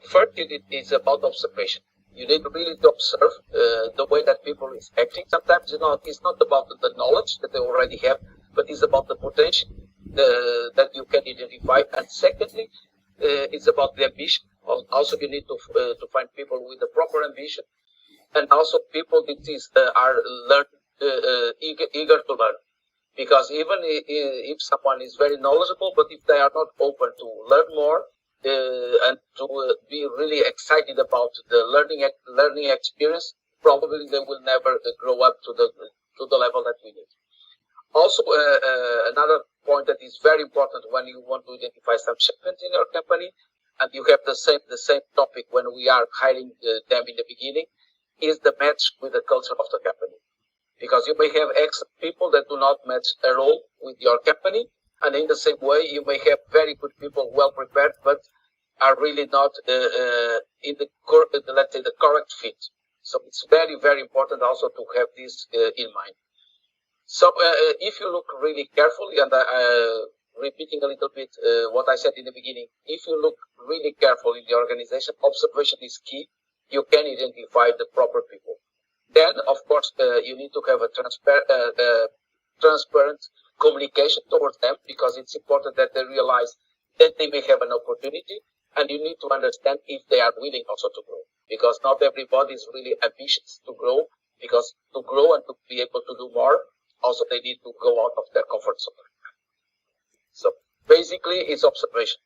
First, it is about observation. You need really to observe the way that people is acting. Sometimes it's not about the knowledge that they already have, but it's about the potential that you can identify. And secondly, it's about the ambition. Also, you need to find people with the proper ambition, and also people that are eager to learn. Because even if someone is very knowledgeable, but if they are not open to learn more and to be really excited about the learning experience, probably they will never grow up to the level that we need. Also, another point that is very important when you want to identify some champions in your company, and you have the same topic when we are hiring them in the beginning, is the match with the culture of the company. Because you may have excellent people that do not match at all with your company, and in the same way, you may have very good people, well prepared, but are really not in the let's say the correct fit. So it's very, very important also to have this in mind. So if you look really carefully, and repeating a little bit what I said in the beginning, if you look really carefully in the organization, observation is key. You can identify the proper people. Then, of course, you need to have a transparent communication towards them, because it's important that they realize that they may have an opportunity, and you need to understand if they are willing also to grow, because not everybody is really ambitious to grow, because to grow and to be able to do more, also they need to go out of their comfort zone. So basically, it's observation.